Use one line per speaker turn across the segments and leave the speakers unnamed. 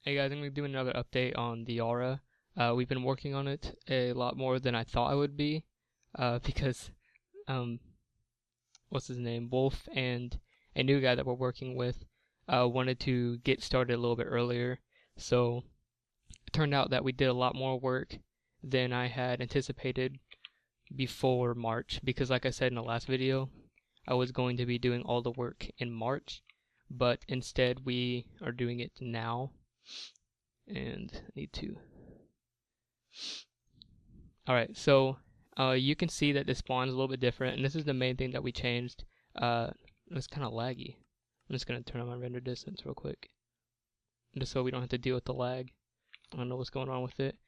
Hey guys, I'm going to do another update on TheAura. We've been working on it a lot more than I thought I would be, because, what's his name, Wolf and a new guy that we're working with wanted to get started a little bit earlier. So it turned out that we did a lot more work than I had anticipated before March, because like I said in the last video, I was going to be doing all the work in March, but instead we are doing it now. And I need to. Alright, so you can see that the spawn is a little bit different, and this is the main thing that we changed. It's kind of laggy. I'm just going to turn on my render distance real quick, just so we don't have to deal with the lag. I don't know what's going on with it.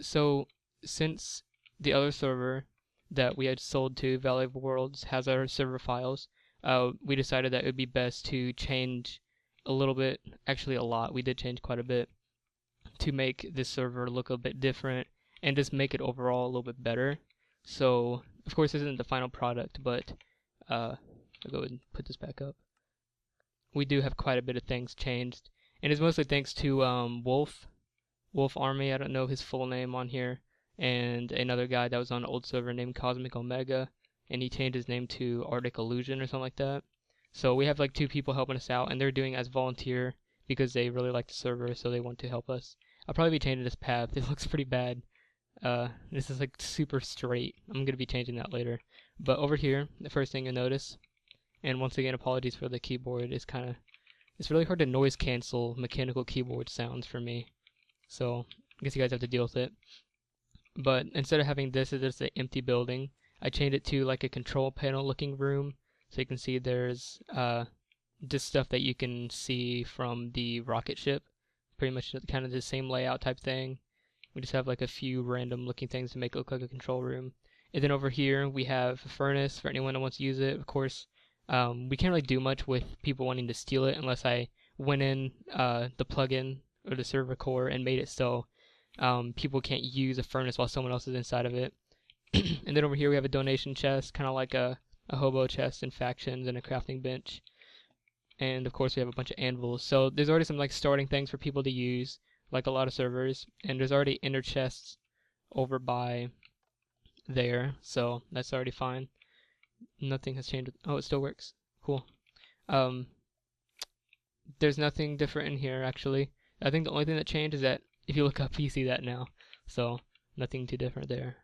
So since the other server that we had sold to, Valley of Worlds, has our server files, we decided that it would be best to change a little bit, actually a lot. We did change quite a bit to make this server look a bit different and just make it overall a little bit better. So, of course, this isn't the final product, but I'll go ahead and put this back up. We do have quite a bit of things changed, and it's mostly thanks to Wolf Army. I don't know his full name on here, and another guy that was on an old server named Cosmic Omega, and he changed his name to Arctic Illusion or something like that. So we have like 2 people helping us out, and they're doing it as volunteer because they really like the server, so they want to help us. I'll probably be changing this path. It looks pretty bad. This is like super straight. I'm going to be changing that later. But over here, the first thing you'll notice, and once again apologies for the keyboard, it's really hard to noise cancel mechanical keyboard sounds for me. So I guess you guys have to deal with it. But instead of having this as just an empty building, I changed it to like a control panel looking room. So you can see there's just stuff that you can see from the rocket ship. Pretty much kind of the same layout type thing. We just have like a few random looking things to make it look like a control room. And then over here we have a furnace for anyone that wants to use it. Of course, we can't really do much with people wanting to steal it unless I went in the plugin or the server core and made it so people can't use a furnace while someone else is inside of it. And then over here we have a donation chest, kind of like a hobo chest in factions, and a crafting bench. And of course we have a bunch of anvils. So there's already some like starting things for people to use, like a lot of servers, and there's already inner chests over by there, so that's already fine. Nothing has changed. Oh, it still works. Cool. There's nothing different in here actually. I think the only thing that changed is that if you look up you see that now. So nothing too different there.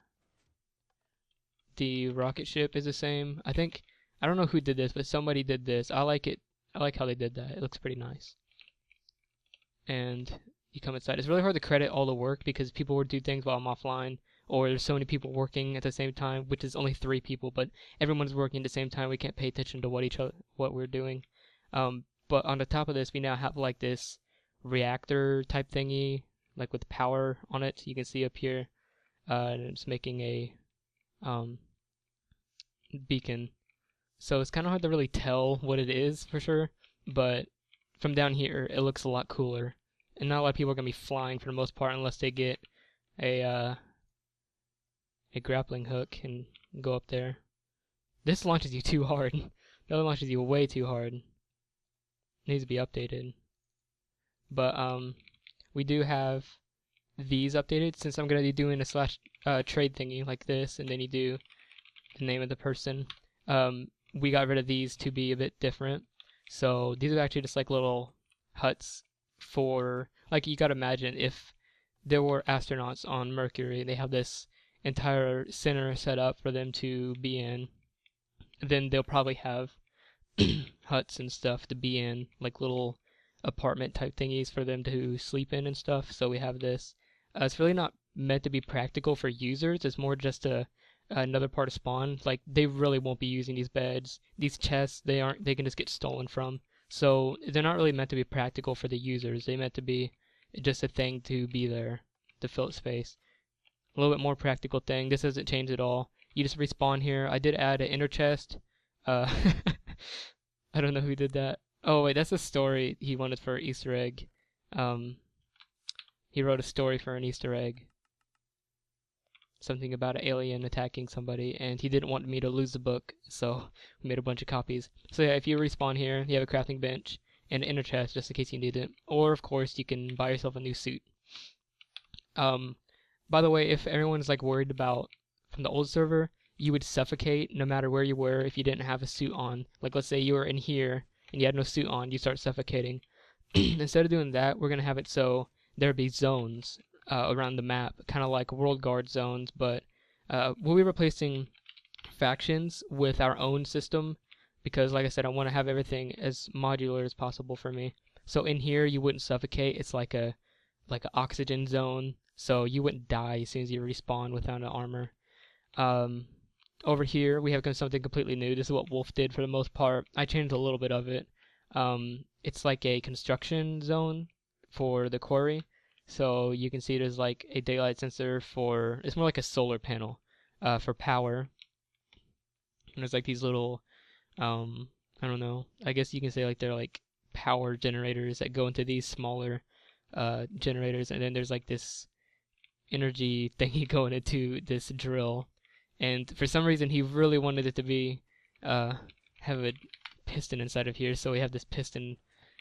The rocket ship is the same. I don't know who did this, but somebody did this. I like it. I like how they did that. It looks pretty nice. And you come inside. It's really hard to credit all the work because people would do things while I'm offline, or there's so many people working at the same time, which is only 3 people, but everyone's working at the same time. We can't pay attention to what we're doing. But on the top of this, we now have like this reactor type thingy, like with power on it. You can see up here, and it's making a beacon. So it's kind of hard to really tell what it is for sure, but from down here it looks a lot cooler. And not a lot of people are going to be flying for the most part unless they get a grappling hook and go up there. This launches you too hard. The other launches you way too hard. It needs to be updated. But we do have these updated, since I'm going to be doing a slash trade thingy like this, and then you do the name of the person. We got rid of these to be a bit different. So these are actually just like little huts for, like, you gotta imagine if there were astronauts on Mercury, they have this entire center set up for them to be in, then they'll probably have huts and stuff to be in, like little apartment type thingies for them to sleep in and stuff. So we have this. It's really not meant to be practical for users. It's more just another part of spawn. Like, they really won't be using these beds. These chests, they can just get stolen from. So they're not really meant to be practical for the users. They're meant to be just a thing to be there to fill up space. A little bit more practical thing. This hasn't changed at all. You just respawn here. I did add an inner chest. I don't know who did that. Oh wait, that's a story he wanted for Easter egg. He wrote a story for an Easter egg. Something about an alien attacking somebody, and he didn't want me to lose the book, so we made a bunch of copies. So yeah, if you respawn here, you have a crafting bench, and an inner chest just in case you need it. Or of course you can buy yourself a new suit. By the way, if everyone's like worried about from the old server, you would suffocate no matter where you were if you didn't have a suit on. Like let's say you were in here and you had no suit on, you start suffocating. Instead of doing that, we're gonna have it so there'd be zones around the map, kind of like world guard zones, but we'll be replacing factions with our own system because, like I said, I want to have everything as modular as possible for me. So in here, you wouldn't suffocate. It's like an oxygen zone, so you wouldn't die as soon as you respawn without an armor. Over here, we have something completely new. This is what Wolf did for the most part. I changed a little bit of it. It's like a construction zone for the quarry. So you can see there's like a daylight sensor for, it's more like a solar panel for power. And there's like these little, I don't know, I guess you can say like they're like power generators that go into these smaller generators. And then there's like this energy thingy going into this drill. And for some reason he really wanted it to be, have a piston inside of here. So we have this piston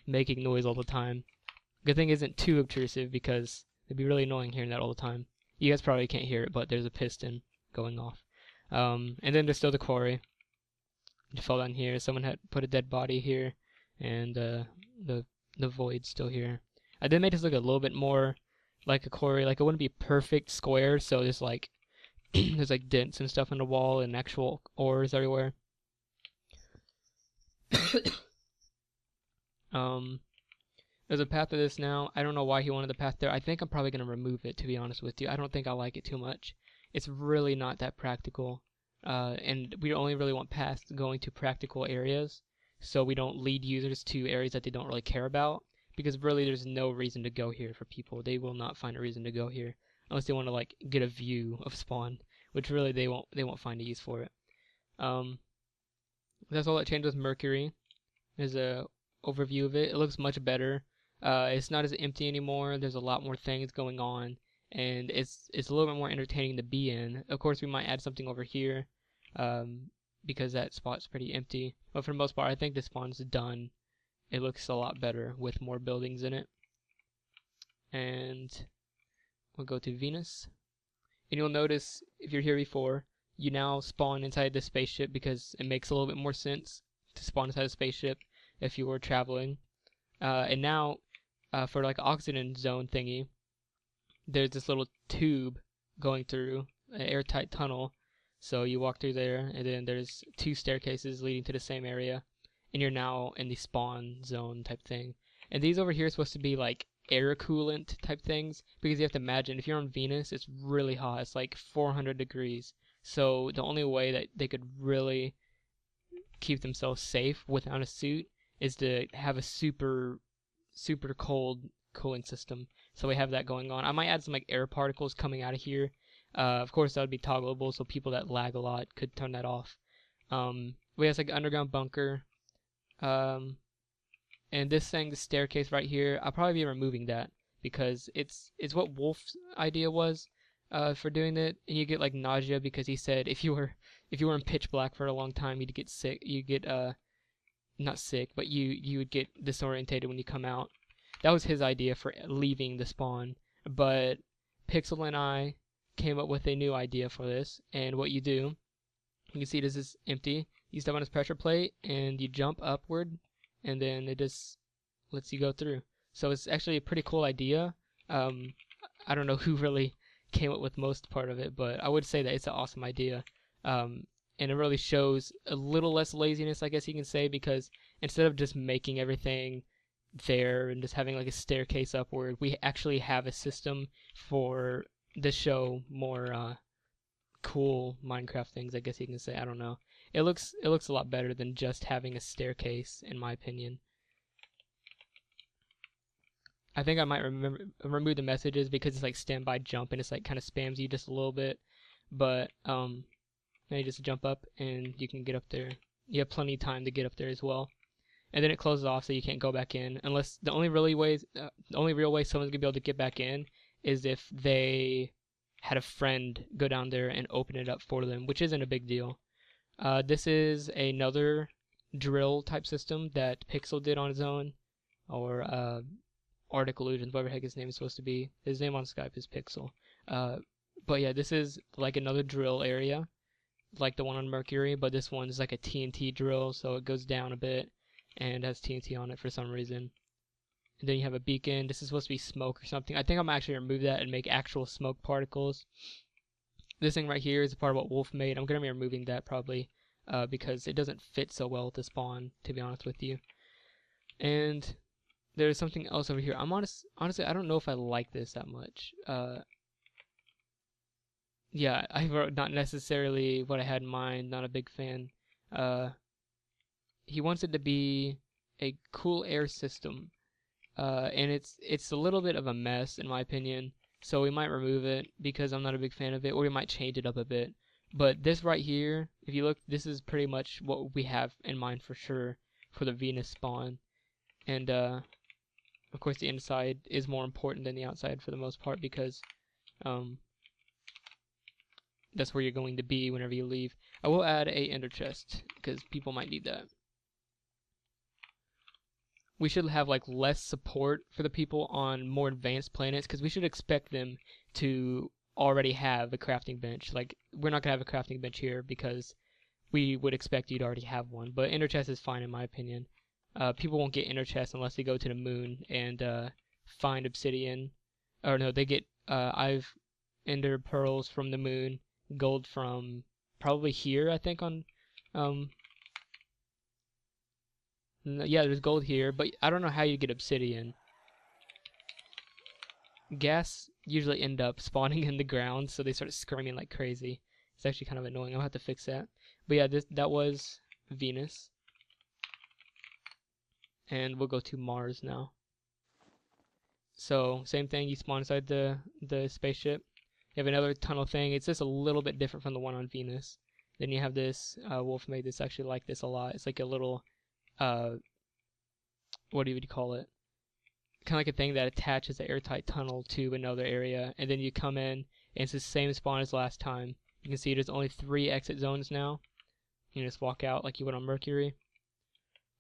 making noise all the time. Good thing it isn't too obtrusive because it'd be really annoying hearing that all the time. You guys probably can't hear it, but there's a piston going off. And then there's still the quarry. You fall down here. Someone had put a dead body here, and the void's still here. I did make this look a little bit more like a quarry. Like it wouldn't be perfect square, so there's like there's like dents and stuff in the wall and actual ores everywhere. There's a path to this now. I don't know why he wanted the path there. I think I'm probably going to remove it, to be honest with you. I don't think I like it too much. It's really not that practical. And we only really want paths going to practical areas, so we don't lead users to areas that they don't really care about, because really there's no reason to go here for people. They will not find a reason to go here unless they want to like get a view of spawn, which really they won't find a use for it. That's all that changed with Mercury. There's a overview of it. It looks much better. It's not as empty anymore. There's a lot more things going on, and it's a little bit more entertaining to be in. Of course, we might add something over here, because that spot's pretty empty. But for the most part, I think the spawn's done. It looks a lot better with more buildings in it. And we'll go to Venus. And you'll notice, if you're here before, you now spawn inside the spaceship because it makes a little bit more sense to spawn inside a spaceship if you were traveling. And now, for like oxygen zone thingy, there's this little tube going through an airtight tunnel. So you walk through there, and then there's 2 staircases leading to the same area, and you're now in the spawn zone type thing. And these over here are supposed to be like air coolant type things, because you have to imagine, if you're on Venus, it's really hot. It's like 400 degrees. So the only way that they could really keep themselves safe without a suit is to have a super cold cooling system. So we have that going on. I might add some like air particles coming out of here. Of course that would be toggleable, so people that lag a lot could turn that off. We have like an underground bunker. And this thing, the staircase right here, I'll probably be removing that because it's what Wolf's idea was for doing it. And you get like nausea because he said if you were in pitch black for a long time, you'd get sick. You get not sick, but you would get disorientated when you come out. That was his idea for leaving the spawn. But Pixel and I came up with a new idea for this. And what you do, you can see this is empty. You step on this pressure plate and you jump upward, and then it just lets you go through. So it's actually a pretty cool idea. I don't know who really came up with most part of it, but I would say that it's an awesome idea. And it really shows a little less laziness, I guess you can say, because instead of just making everything there and just having like a staircase upward, we actually have a system for the show more cool Minecraft things, I guess you can say. I don't know. It looks a lot better than just having a staircase, in my opinion. I think I might remove the messages because it's like standby jump and it's like kind of spams you just a little bit. But now you just jump up and you can get up there. You have plenty of time to get up there as well. And then it closes off so you can't go back in, unless the only real way someone's gonna be able to get back in is if they had a friend go down there and open it up for them, which isn't a big deal. This is another drill type system that Pixel did on his own. or Arctic Illusions, whatever the heck his name is supposed to be. His name on Skype is Pixel. But yeah, this is like another drill area, like the one on Mercury, but this one is like a TNT drill, so it goes down a bit and has TNT on it for some reason. And then you have a beacon. This is supposed to be smoke or something. I think I'm actually going to remove that and make actual smoke particles. This thing right here is a part of what Wolf made. I'm going to be removing that probably because it doesn't fit so well with the spawn, to be honest with you. And there's something else over here. Honestly, I don't know if I like this that much. Yeah, I wrote not necessarily what I had in mind. Not a big fan. He wants it to be a cool air system, and it's a little bit of a mess in my opinion. So we might remove it because I'm not a big fan of it, or we might change it up a bit. But this right here, if you look, this is pretty much what we have in mind for sure for the Venus spawn. And of course the inside is more important than the outside for the most part because that's where you're going to be whenever you leave. I will add a ender chest because people might need that. We should have like less support for the people on more advanced planets because we should expect them to already have a crafting bench. Like, we're not gonna have a crafting bench here because we would expect you to already have one. But ender chest is fine in my opinion. People won't get ender chest unless they go to the moon and find obsidian. Or no, they get I've ender pearls from the moon, gold from probably here, I think on yeah, there's gold here, but I don't know how you get obsidian. Gas usually end up spawning in the ground, so they start screaming like crazy. It's actually kind of annoying. I'll have to fix that. But yeah, that was Venus. And we'll go to Mars now. So, same thing, you spawn inside the spaceship. You have another tunnel thing. It's just a little bit different from the one on Venus. Then you have this, Wolf made this, actually like this a lot. It's like a little, what do you call it? Kind of like a thing that attaches an airtight tunnel to another area. And then you come in, and it's the same spawn as last time. You can see there's only 3 exit zones now. You just walk out like you would on Mercury.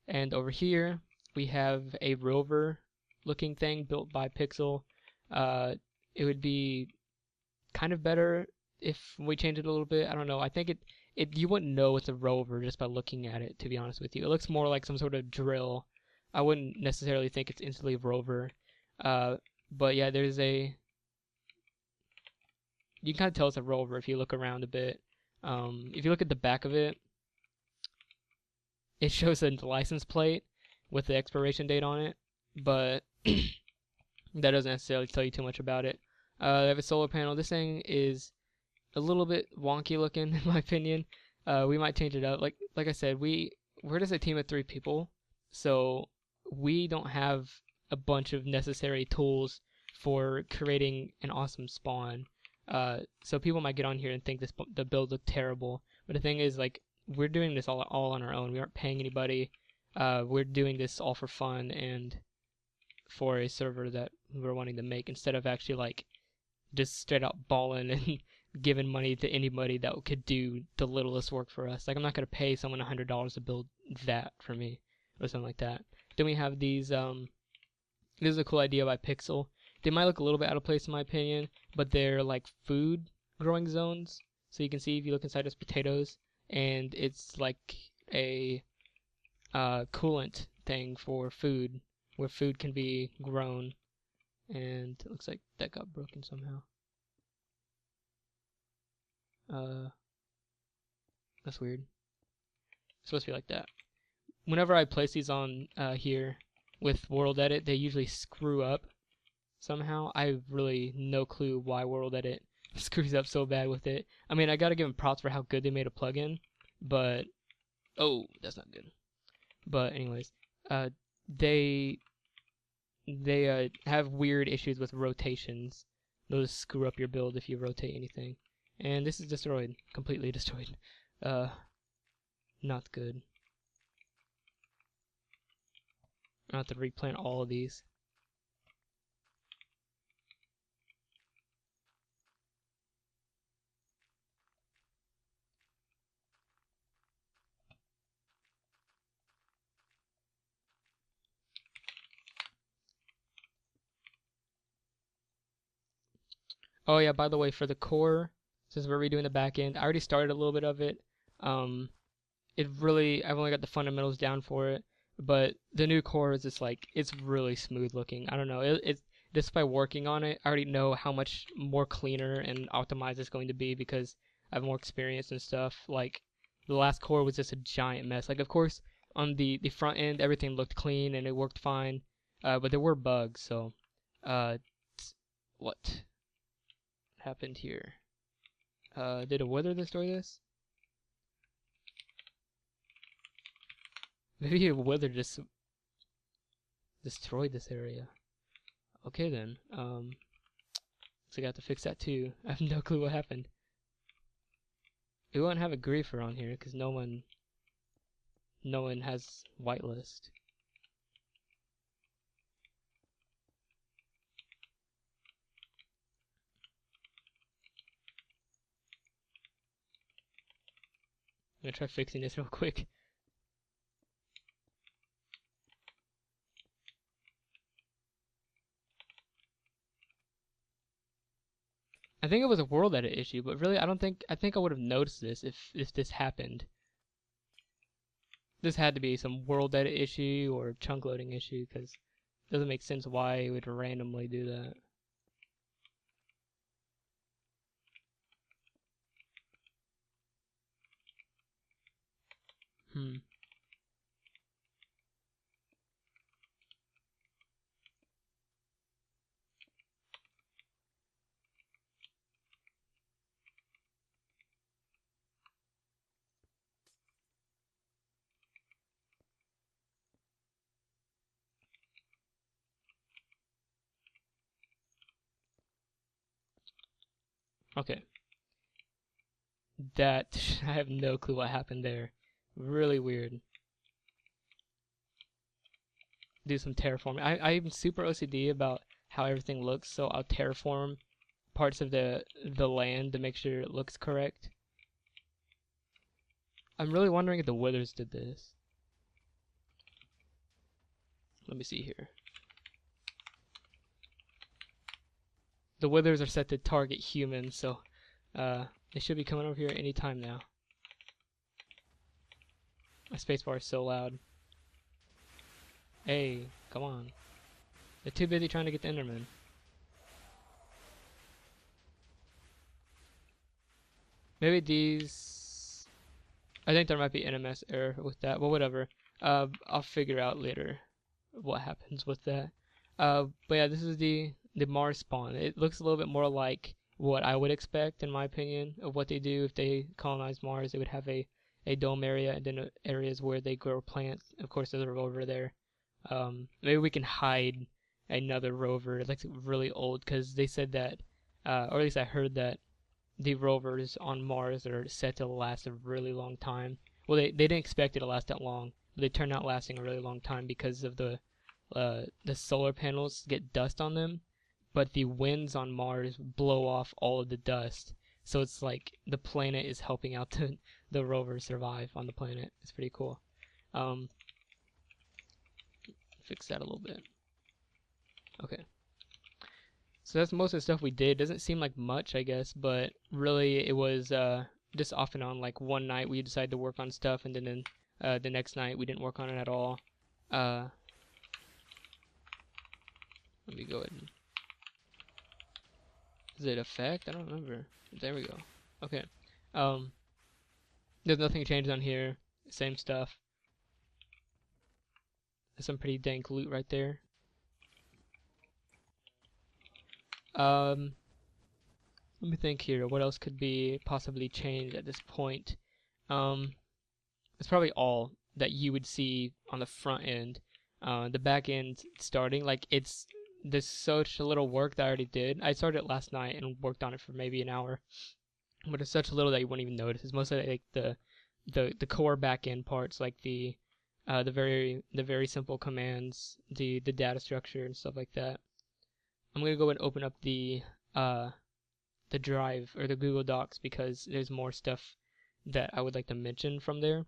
And over here, we have a rover looking thing built by Pixel. It would be kind of better if we change it a little bit. I don't know. I think you wouldn't know it's a rover just by looking at it, to be honest with you. It looks more like some sort of drill. I wouldn't necessarily think it's instantly a rover. But yeah, there's a... You can kind of tell it's a rover if you look around a bit. If you look at the back of it, it shows a license plate with the expiration date on it, but that doesn't necessarily tell you too much about it. They have a solar panel. This thing is a little bit wonky looking, in my opinion. We might change it up. Like I said, we're just a team of 3 people, so we don't have a bunch of necessary tools for creating an awesome spawn. So people might get on here and think the build looked terrible, but the thing is, like, we're doing this all on our own. We aren't paying anybody. We're doing this all for fun and for a server that we're wanting to make, instead of actually like just straight out balling and giving money to anybody that could do the littlest work for us. Like, I'm not gonna pay someone $100 to build that for me or something like that. Then we have these. This is a cool idea by Pixel. They might look a little bit out of place in my opinion, but they're like food growing zones. So you can see if you look inside those potatoes, and it's like a coolant thing for food, where food can be grown. And it looks like that got broken somehow. That's weird. It's supposed to be like that. Whenever I place these on here with World Edit, they usually screw up somehow. I have really no clue why World Edit screws up so bad with it. I mean, I gotta give them props for how good they made a plugin, but oh, that's not good. But anyways, they have weird issues with rotations. Those screw up your build if you rotate anything. And this is destroyed, completely destroyed. Not good. I'll have to replant all of these. Oh yeah, by the way, for the core, since we're redoing the back end, I already started a little bit of it. Um, I've only got the fundamentals down for it, but the new core is just like, it's really smooth looking. I don't know, it's just by working on it, I already know how much more cleaner and optimized it's going to be because I have more experience and stuff. Like, the last core was just a giant mess. Like, of course, on the front end, everything looked clean and it worked fine, but there were bugs, so, what happened here? Did a wither destroy this? Maybe a wither just destroyed this area. Okay then. So I got to fix that too. I have no clue what happened. We won't have a griefer on here because no one has whitelist. I'm gonna try fixing this real quick. I think it was a world edit issue, but really I think I would have noticed this if this happened. This had to be some world edit issue or chunk loading issue because it doesn't make sense why it would randomly do that. Okay. That, I have no clue what happened there. Really weird. Do some terraforming. I'm super OCD about how everything looks, so I'll terraform parts of the land to make sure it looks correct. I'm really wondering if the withers did this. Let me see here. The withers are set to target humans, so they should be coming over here any time now. My spacebar is so loud. Hey, come on. They're too busy trying to get the Enderman. Maybe these... I think there might be NMS error with that. Well, whatever. I'll figure out later what happens with that. But yeah, this is the Mars spawn. It looks a little bit more like what I would expect, in my opinion, of what they do if they colonize Mars. They would have a dome area and then areas where they grow plants. Of course, there's a rover there. Maybe we can hide another rover that's really old, because they said that, or at least I heard that the rovers on Mars are set to last a really long time. Well, they didn't expect it to last that long, but they turned out lasting a really long time because of the solar panels get dust on them, but the winds on Mars blow off all of the dust. So it's like the planet is helping out the rovers survive on the planet. It's pretty cool. Fix that a little bit. Okay. So that's most of the stuff we did. Doesn't seem like much, I guess, but really it was just off and on. Like one night we decided to work on stuff, and then the next night we didn't work on it at all. Let me go ahead and... Does it affect? I don't remember. There we go. Okay. There's nothing changed on here. Same stuff. There's some pretty dank loot right there. Let me think here. What else could be possibly changed at this point? It's probably all that you would see on the front end. The back end starting, like, there's such a little work that I already did. I started it last night and worked on it for maybe an hour, but it's such a little that you wouldn't even notice. It's mostly like the core back end parts, like the very simple commands, the data structure and stuff like that. I'm gonna go and open up the drive or the Google Docs because there's more stuff that I would like to mention from there.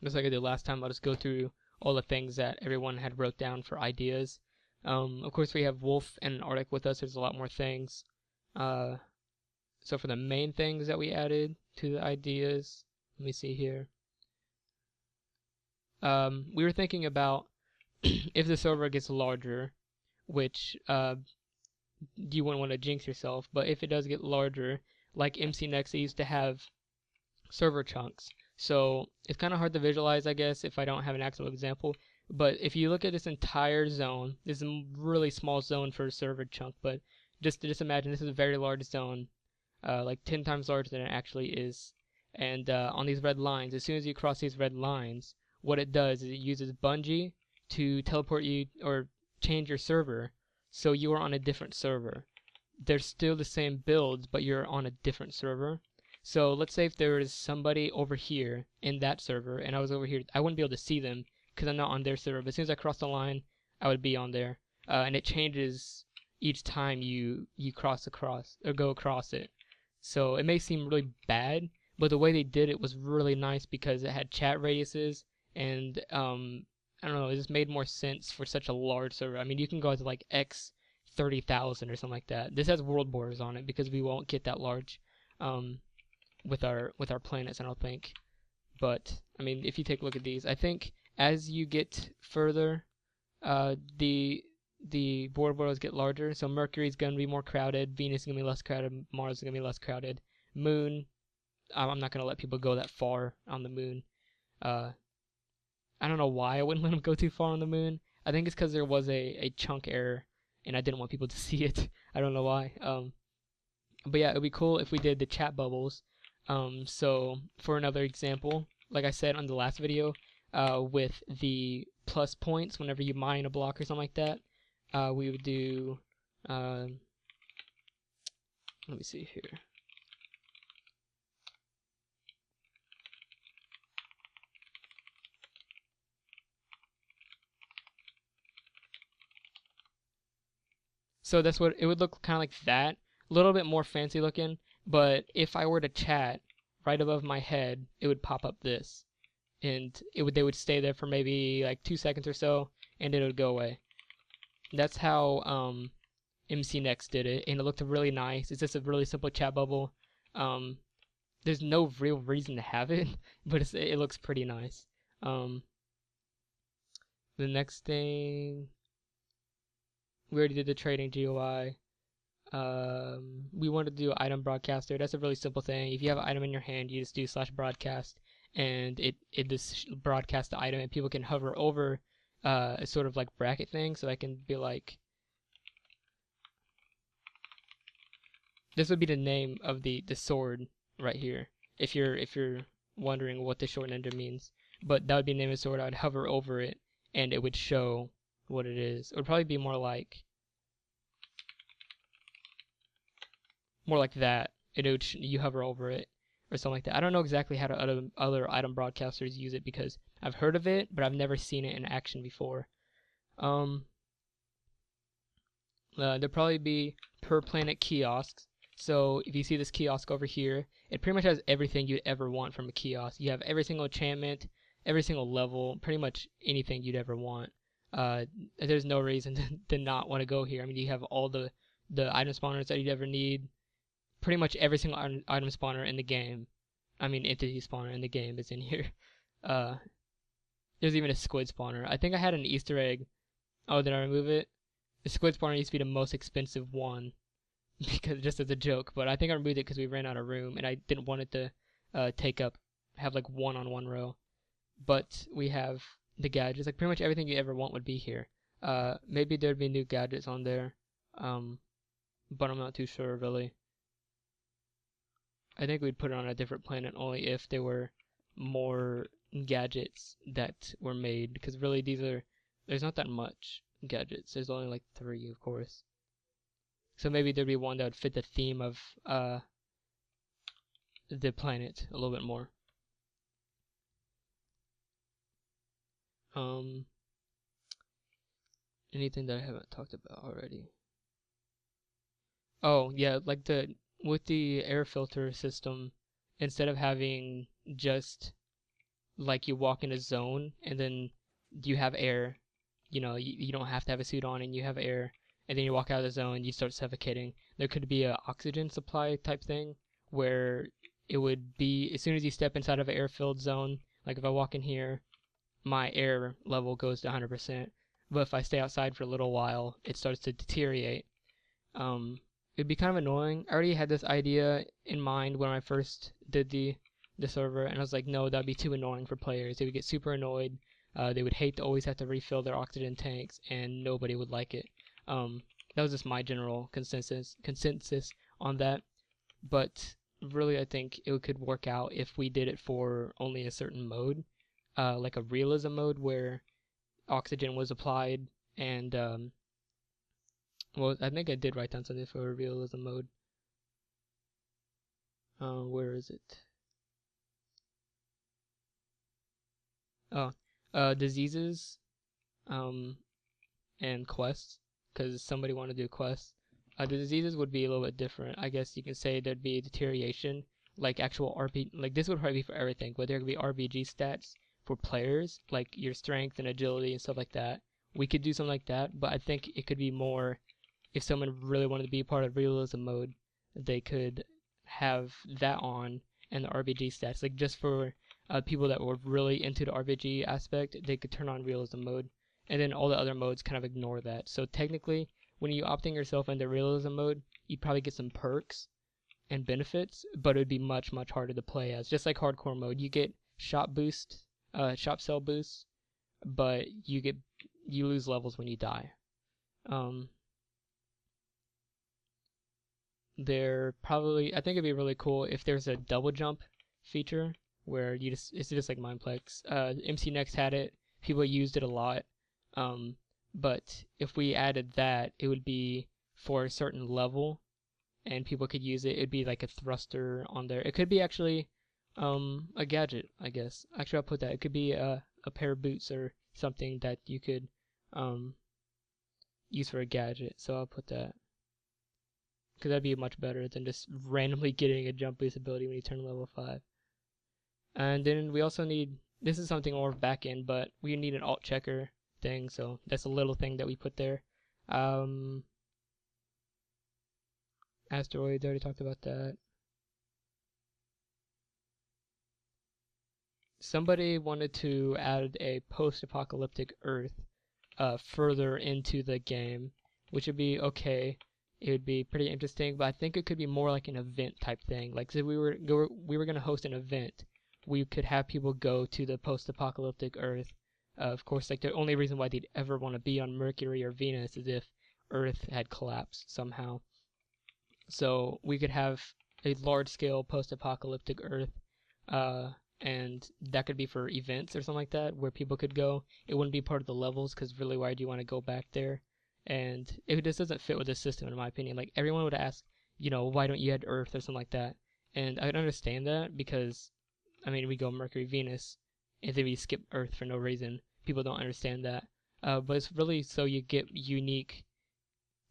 Just like I did last time, I'll just go through all the things that everyone had wrote down for ideas. Of course, we have Wolf and Arctic with us. There's a lot more things. So for the main things that we added to the ideas, let me see here. We were thinking about if the server gets larger, which you wouldn't want to jinx yourself, but if it does get larger, like MC Next, they used to have server chunks. So it's kind of hard to visualize, I guess, if I don't have an actual example. But if you look at this entire zone, this is a really small zone for a server chunk, but just imagine this is a very large zone, like 10 times larger than it actually is. And on these red lines, as soon as you cross these red lines, what it does is it uses Bungie to teleport you or change your server so you are on a different server. They're still the same builds, but you're on a different server. So let's say if there is somebody over here in that server and I was over here, I wouldn't be able to see them because I'm not on their server. But as soon as I cross the line, I would be on there. And it changes each time you cross across or go across it. So it may seem really bad, but the way they did it was really nice because it had chat radiuses and I don't know, it just made more sense for such a large server. I mean, you can go to like X 30,000 or something like that. This has world borders on it because we won't get that large with our planets, I don't think. But I mean, if you take a look at these, I think as you get further, the world borders get larger. So Mercury's gonna be more crowded, Venus is gonna be less crowded, Mars is gonna be less crowded. Moon, I'm not gonna let people go that far on the moon. I don't know why I wouldn't let them go too far on the moon. I think it's because there was a chunk error, and I didn't want people to see it. I don't know why. But yeah, it would be cool if we did the chat bubbles. So for another example, like I said on the last video, with the plus points whenever you mine a block or something like that, we would do, let me see here. So that's what it would look kind of like that, a little bit more fancy looking, but if I were to chat right above my head, it would pop up this, and they would stay there for maybe like 2 seconds or so, and it would go away. That's how MC Next did it, and it looked really nice. It's just a really simple chat bubble. There's no real reason to have it, but it looks pretty nice. The next thing, we already did the trading GUI. We wanted to do item broadcaster. That's a really simple thing. If you have an item in your hand, you just do /broadcast, and it just broadcasts the item, and people can hover over a sort of like bracket thing. So I can be like, this would be the name of the sword right here. If you're wondering what the Shortninja means, but that would be the name of the sword. I would hover over it, and it would show what it is. It would probably be more like that. You hover over it or something like that. I don't know exactly how other item broadcasters use it because I've heard of it, but I've never seen it in action before. There'll probably be per planet kiosks. So if you see this kiosk over here, it pretty much has everything you'd ever want from a kiosk. You have every single enchantment, every single level, pretty much anything you'd ever want. There's no reason to not want to go here. I mean, you have all the item spawners that you'd ever need. Pretty much every single item spawner in the game. I mean, entity spawner in the game is in here. There's even a squid spawner. I think I had an Easter egg. Oh, did I remove it? The squid spawner used to be the most expensive one, because just as a joke. But I think I removed it because we ran out of room, and I didn't want it to have like one on one row. But we have the gadgets. Like pretty much everything you ever want would be here. Maybe there'd be new gadgets on there, but I'm not too sure really. I think we'd put it on a different planet only if there were more gadgets that were made, because really there's not that much gadgets. There's only like 3, of course. So maybe there'd be one that would fit the theme of the planet a little bit more. Anything that I haven't talked about already? Oh yeah, like with the air filter system, instead of having just like you walk in a zone and then you have air, you don't have to have a suit on and you have air. and then you walk out of the zone, you start suffocating. There could be a oxygen supply type thing where it would be as soon as you step inside of an air-filled zone, like if I walk in here, my air level goes to 100%. But if I stay outside for a little while, it starts to deteriorate. It'd be kind of annoying. I already had this idea in mind when I first did the server, and I was like, no, that'd be too annoying for players. They would get super annoyed. They would hate to always have to refill their oxygen tanks, and nobody would like it. That was just my general consensus on that. But really, I think it could work out if we did it for only a certain mode, like a realism mode where oxygen was applied, and well, I think I did write down something for a realism mode. Where is it? Oh, diseases, and quests, because somebody wanted to do quests. The diseases would be a little bit different. I guess you can say there'd be deterioration, like actual RP. Like this would probably be for everything, but there could be RBG stats for players, like your strength and agility and stuff like that. We could do something like that, but I think it could be more if someone really wanted to be part of realism mode, they could have that on and the RBG stats. Like just for people that were really into the RBG aspect, they could turn on realism mode, and then all the other modes kind of ignore that. So technically, when you opting yourself into realism mode, you'd probably get some perks and benefits, but it would be much, much harder to play as. Just like hardcore mode, you get shop cell boosts, but you lose levels when you die. I think it'd be really cool if there's a double jump feature where it's just like Mineplex. MC Next had it, people used it a lot. But if we added that, it would be for a certain level, and people could use it. It'd be like a thruster on there. It could be actually a gadget, I guess. Actually, I'll put that. It could be a pair of boots or something that you could use for a gadget. So I'll put that, because that'd be much better than just randomly getting a jump boost ability when you turn level 5. And then we also need, this is something more back end, but we need an alt checker thing, so that's a little thing that we put there. Asteroids, I already talked about that. Somebody wanted to add a post-apocalyptic Earth further into the game, which would be okay. It would be pretty interesting, but I think it could be more like an event type thing. Like, if we were going to host an event, we could have people go to the post-apocalyptic Earth. Of course, like the only reason why they'd ever want to be on Mercury or Venus is if Earth had collapsed somehow. So we could have a large-scale post-apocalyptic Earth, and that could be for events or something like that, where people could go. It wouldn't be part of the levels, because really, why do you want to go back there? And it just doesn't fit with the system, in my opinion. Like, everyone would ask, why don't you add Earth or something like that? And I would understand that, because, I mean, we go Mercury, Venus, and then we skip Earth for no reason. People don't understand that. But it's really so you get unique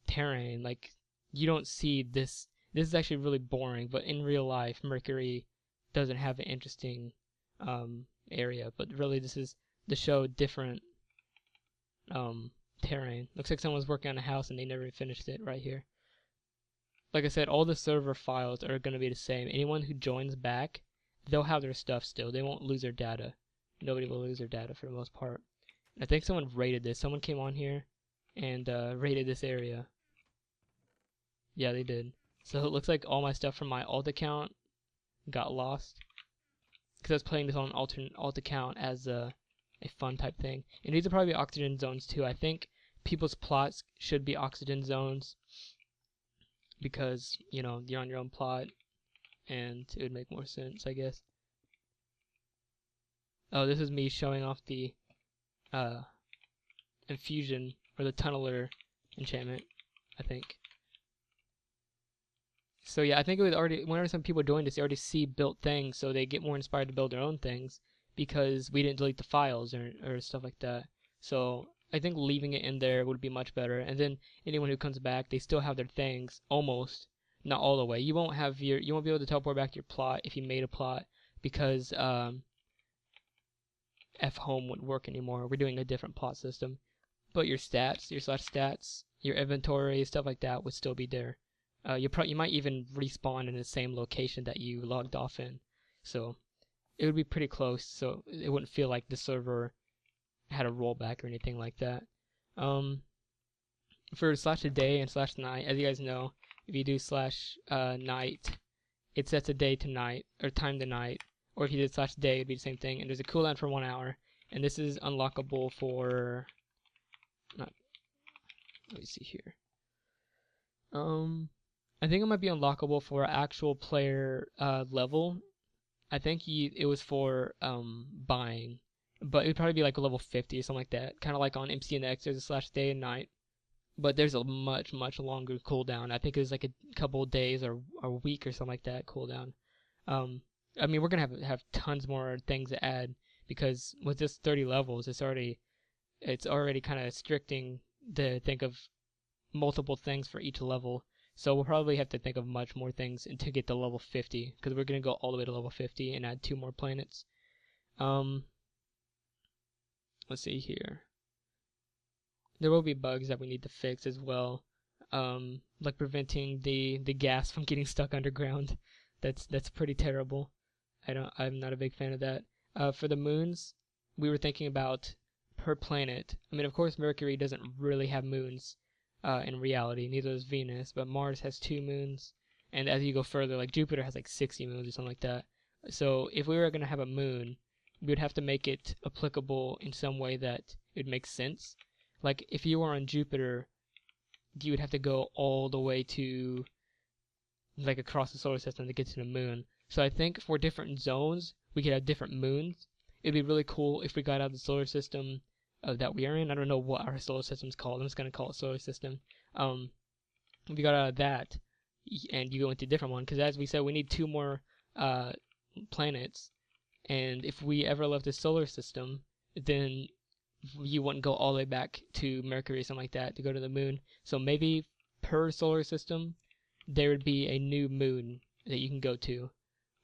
terrain. Like, you don't see this. This is actually really boring, but in real life, Mercury doesn't have an interesting area. But really, this is to show different terrain. Looks like someone's working on a house and they never finished it right here. Like I said, all the server files are going to be the same. Anyone who joins back, they'll have their stuff still. They won't lose their data. Nobody will lose their data for the most part. And I think someone raided this. Someone came on here and raided this area. Yeah, they did. So it looks like all my stuff from my alt account got lost, because I was playing this on an alt account as a fun type thing. And these are probably oxygen zones too. I think people's plots should be oxygen zones, because, you're on your own plot, and it would make more sense, I guess. Oh, this is me showing off the infusion, or the tunneler enchantment, I think. So yeah, I think it was already, whenever some people join this, they already see built things, so they get more inspired to build their own things, because we didn't delete the files or stuff like that. So I think leaving it in there would be much better. And then anyone who comes back, they still have their things, almost, not all the way. You won't be able to teleport back your plot if you made a plot, because F home wouldn't work anymore. We're doing a different plot system. But your stats, your /stats, your inventory, stuff like that would still be there. You might even respawn in the same location that you logged off in. So it would be pretty close, so it wouldn't feel like the server had a rollback or anything like that. For /day and /night, as you guys know, if you do /night, it sets a day to night, or time to night. Or if you did /day, it'd be the same thing. And there's a cooldown for 1 hour. And this is unlockable for... let me see here. I think it might be unlockable for actual player level. I think it was for buying. But it would probably be like a level 50 or something like that. Kind of like on MCNX, there's a /day and night. But there's a much, much longer cooldown. I think it was like a couple of days or a week or something like that cooldown. I mean, we're going to have tons more things to add, because with just 30 levels, it's already kind of restricting to think of multiple things for each level. So we'll probably have to think of much more things to get to level 50, because we're going to go all the way to level 50 and add 2 more planets. Let's see here. There will be bugs that we need to fix as well, like preventing the gas from getting stuck underground. That's pretty terrible. I'm not a big fan of that. For the moons, we were thinking about per planet. I mean, of course, Mercury doesn't really have moons in reality. Neither does Venus, but Mars has 2 moons. And as you go further, like Jupiter has like 60 moons or something like that. So if we were going to have a moon, we would have to make it applicable in some way that it makes sense. Like, if you were on Jupiter, you would have to go all the way to, like, across the solar system to get to the moon. So I think for different zones, we could have different moons. It'd be really cool if we got out of the solar system that we are in. I don't know what our solar system's called. I'm just going to call it solar system. If you got out of that, and you go into a different one, because as we said, we need 2 more planets. And if we ever left the solar system, then you wouldn't go all the way back to Mercury or something like that to go to the moon. So maybe per solar system, there would be a new moon that you can go to.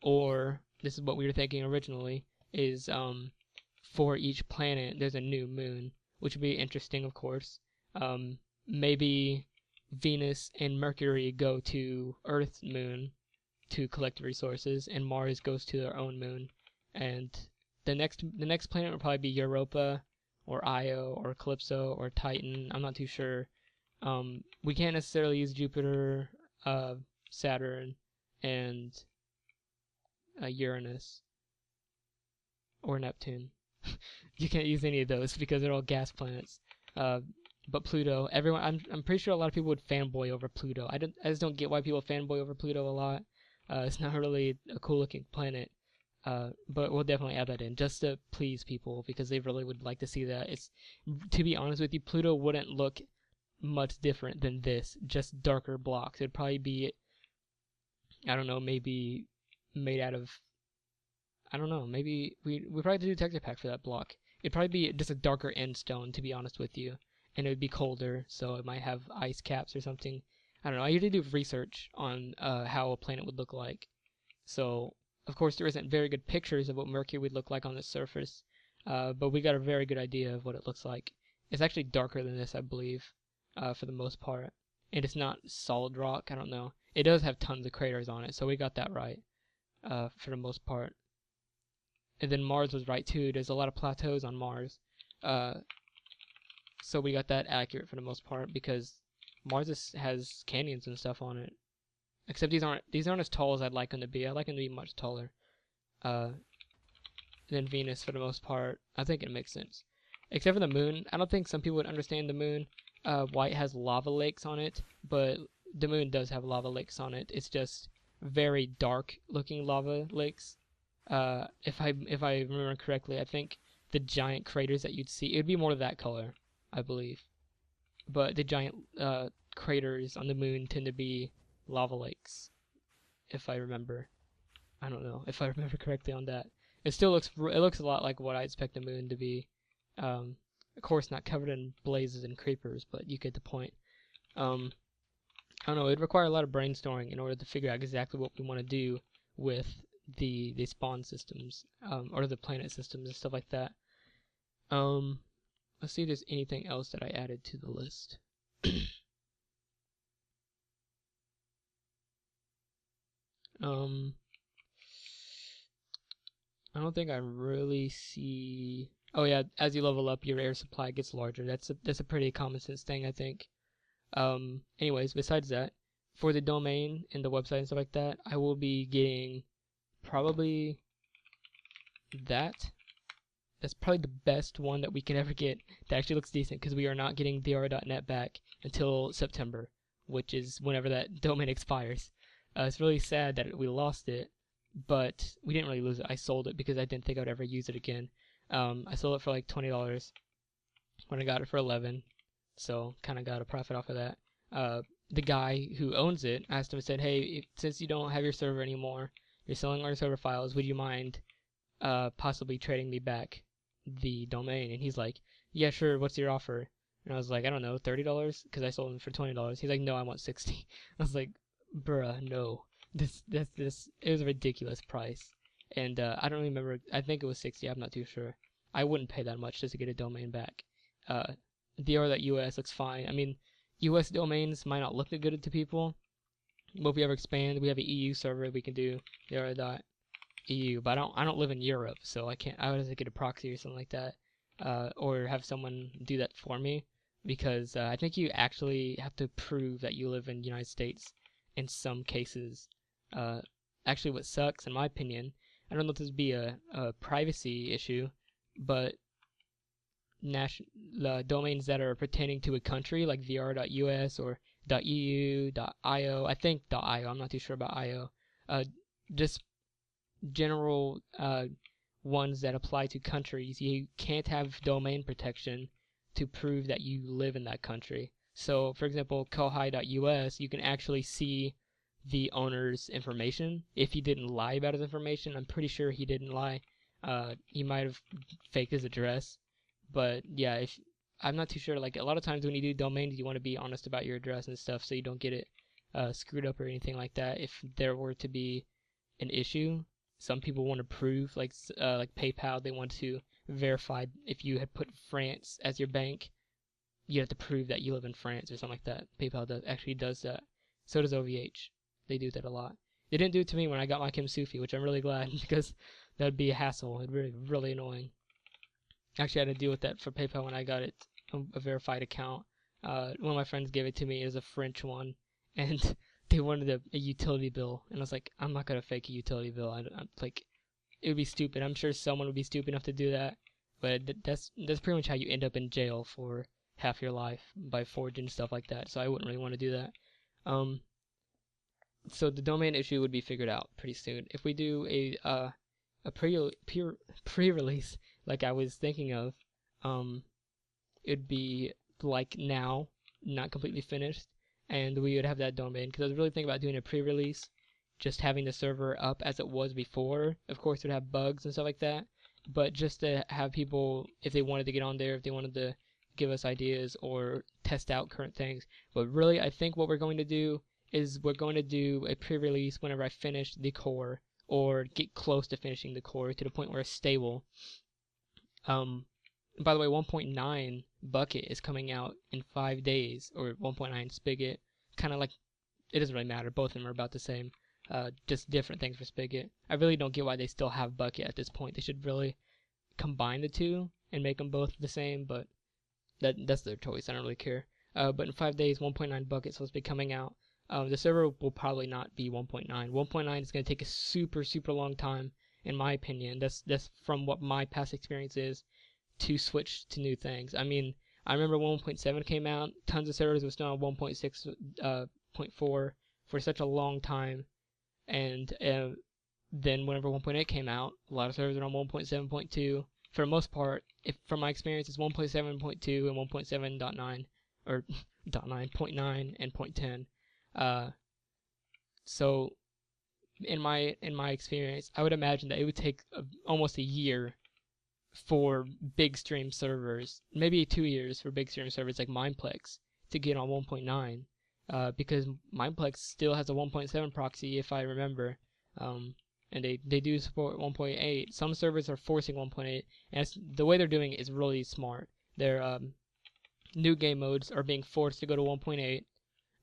Or, this is what we were thinking originally, is for each planet, there's a new moon, which would be interesting, of course. Maybe Venus and Mercury go to Earth's moon to collect resources, and Mars goes to their own moon. And the next planet would probably be Europa, or Io, or Calypso, or Titan. I'm not too sure. We can't necessarily use Jupiter, Saturn, and Uranus, or Neptune. You can't use any of those because they're all gas planets. But Pluto, I'm pretty sure a lot of people would fanboy over Pluto. I just don't get why people fanboy over Pluto a lot. It's not really a cool looking planet. But we'll definitely add that in just to please people, because they really would like to see that. To be honest with you, Pluto wouldn't look much different than this, just darker blocks. It'd probably be, I don't know, maybe made out of, I don't know, maybe we probably do a texture pack for that block. It'd probably be just a darker end stone, to be honest with you, and it would be colder, so it might have ice caps or something. I don't know. I usually do research on how a planet would look like, so. Of course, there isn't very good pictures of what Mercury would look like on the surface, but we got a very good idea of what it looks like. It's actually darker than this, I believe, for the most part. And it's not solid rock, I don't know. It does have tons of craters on it, so we got that right, for the most part. And then Mars was right, too. There's a lot of plateaus on Mars. So we got that accurate for the most part, because Mars has canyons and stuff on it. Except these aren't as tall as I'd like them to be. I'd like them to be much taller than Venus for the most part. I think it makes sense. Except for the moon. I don't think some people would understand the moon, why it has lava lakes on it, but the moon does have lava lakes on it. It's just very dark looking lava lakes. If I remember correctly, I think the giant craters that you'd see, it would be more of that color, I believe. But the giant craters on the moon tend to be lava lakes, if I remember. I don't know if I remember correctly on that. It looks a lot like what I expect the moon to be. Of course, not covered in blazes and creepers, but you get the point. I don't know. It'd require a lot of brainstorming in order to figure out exactly what we want to do with the spawn systems, or the planet systems and stuff like that. Let's see if there's anything else that I added to the list. I don't think I really see. Oh yeah, as you level up, your air supply gets larger. That's a pretty common sense thing, I think. Anyways, besides that, for the domain and the website and stuff like that, I will be getting probably that. That's probably the best one that we can ever get that actually looks decent, because we are not getting TheAura.net back until September, which is whenever that domain expires. It's really sad that we lost it, but we didn't really lose it. I sold it because I didn't think I would ever use it again. I sold it for like $20 when I got it for $11, so kind of got a profit off of that. The guy who owns it asked him and said, hey, since you don't have your server anymore, you're selling our server files, would you mind possibly trading me back the domain? And he's like, yeah, sure, what's your offer? And I was like, I don't know, $30, because I sold him for $20. He's like, no, I want 60. I was like, bruh, no, this it was a ridiculous price. And I don't remember, I think it was 60, I'm not too sure. I wouldn't pay that much just to get a domain back. TheAura.us looks fine. I mean, US domains might not look that good to people, but if we ever expand, we have an EU server, we can do TheAura.eu, but I don't live in Europe, so I can't. I would have to get a proxy or something like that, or have someone do that for me, because I think you actually have to prove that you live in the United States in some cases. Actually, what sucks, in my opinion, I don't know if this would be a privacy issue, but domains that are pertaining to a country, like TheAura.us or .eu, .io, I think .io, I'm not too sure about .io, just general ones that apply to countries, you can't have domain protection to prove that you live in that country. So, for example, kohai.us, you can actually see the owner's information. If he didn't lie about his information, I'm pretty sure he didn't lie. He might have faked his address. But yeah, I'm not too sure. Like, a lot of times when you do domains, you want to be honest about your address and stuff, so you don't get it screwed up or anything like that. If there were to be an issue, some people want to prove, like PayPal, they want to verify if you had put France as your bank, you have to prove that you live in France or something like that. PayPal actually does that. So does OVH. They do that a lot. They didn't do it to me when I got my Kim Sufi, which I'm really glad, because that would be a hassle. It'd be really annoying. Actually, I had to deal with that for PayPal when I got it, a verified account. One of my friends gave it to me. It was a French one, and they wanted a utility bill, and I was like, I'm not gonna fake a utility bill. I'm like, it would be stupid. I'm sure someone would be stupid enough to do that, but that's pretty much how you end up in jail for half your life, by forging stuff like that. So I wouldn't really want to do that. So the domain issue would be figured out pretty soon. If we do a pre-release, like I was thinking of, it'd be like now, not completely finished, and we would have that domain, because I was really thinking about doing a pre-release, just having the server up as it was before. Of course, it would have bugs and stuff like that, but just to have people, if they wanted to get on there, if they wanted to give us ideas or test out current things. But really, I think what we're going to do is we're going to do a pre-release whenever I finish the core, or get close to finishing the core to the point where it's stable. By the way, 1.9 Bucket is coming out in 5 days, or 1.9 Spigot. Kind of like, it doesn't really matter. Both of them are about the same. Just different things for Spigot. I really don't get why they still have Bucket at this point. They should really combine the two and make them both the same, but that's their choice. I don't really care. But in 5 days, 1.9 Bucket is supposed to be coming out. The server will probably not be 1.9. 1.9 is going to take a super, super long time, in my opinion. That's from what my past experience is, to switch to new things. I mean, I remember when 1.7 came out, tons of servers were still on 1.6.4 for such a long time, and then whenever 1.8 came out, a lot of servers were on 1.7.2. For the most part, from my experience, it's 1.7.2 and 1.7.9, or 0.9 and 0.10. So in my experience, I would imagine that it would take almost a year for big stream servers, maybe 2 years for big stream servers like Mineplex to get on 1.9, because Mineplex still has a 1.7 proxy, if I remember, and they do support 1.8. Some servers are forcing 1.8, and the way they're doing it is really smart. Their new game modes are being forced to go to 1.8.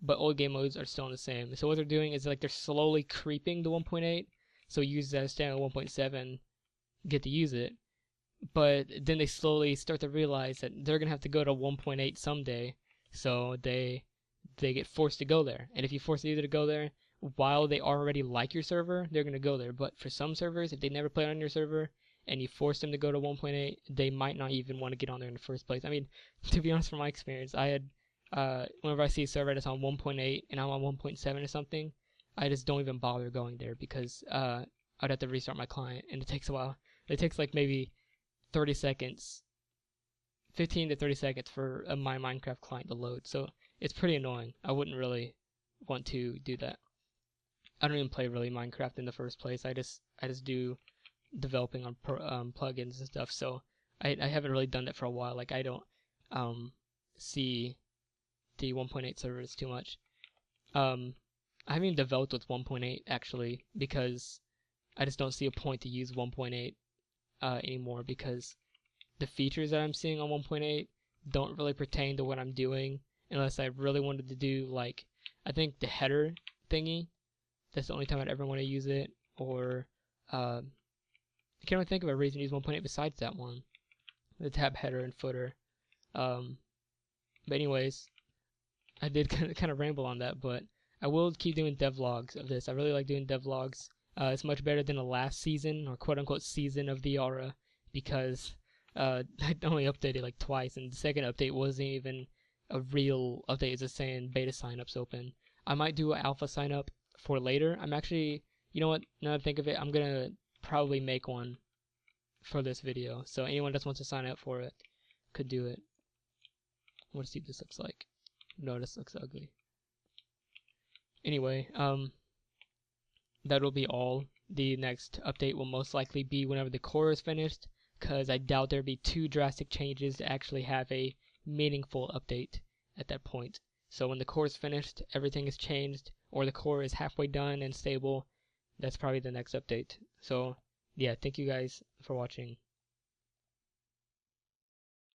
but old game modes are still the same. So what they're doing is like they're slowly creeping to 1.8, so users that are staying on 1.7 get to use it. But then they slowly start to realize that they're gonna have to go to 1.8 someday, so they get forced to go there. And if you force the user to go there while they already like your server, they're gonna go there. But for some servers, if they never played on your server and you force them to go to 1.8, they might not even want to get on there in the first place. I mean, to be honest, from my experience, I had whenever I see a server that's on 1.8 and I'm on 1.7 or something, I just don't even bother going there because I'd have to restart my client, and it takes a while. It takes like maybe 30 seconds, 15 to 30 seconds for my Minecraft client to load. So it's pretty annoying. I wouldn't really want to do that. I don't even play really Minecraft in the first place. I just do developing on plugins and stuff. So I haven't really done that for a while. Like I don't see the 1.8 servers too much. I haven't even developed with 1.8 actually because I just don't see a point to use 1.8 anymore, because the features that I'm seeing on 1.8 don't really pertain to what I'm doing unless I really wanted to do, like, I think the header thingy, that's the only time I'd ever want to use it, or I can't really think of a reason to use 1.8 besides that one, the tab header and footer. But anyways, I did kind of ramble on that, but I will keep doing devlogs of this. I really like doing devlogs. It's much better than the last season, or quote-unquote season of TheAura, because I only updated like twice, and the second update wasn't even a real update. It's just saying beta signups open. I might do an alpha signup for later. I'm actually, you know what, now that I think of it, I'm going to probably make one for this video. So anyone that wants to sign up for it could do it. I want to see what this looks like. No, this looks ugly. Anyway, that'll be all. The next update will most likely be whenever the core is finished, because I doubt there'll be too drastic changes to actually have a meaningful update at that point. So when the core is finished, everything is changed, or the core is halfway done and stable, that's probably the next update. So yeah, thank you guys for watching.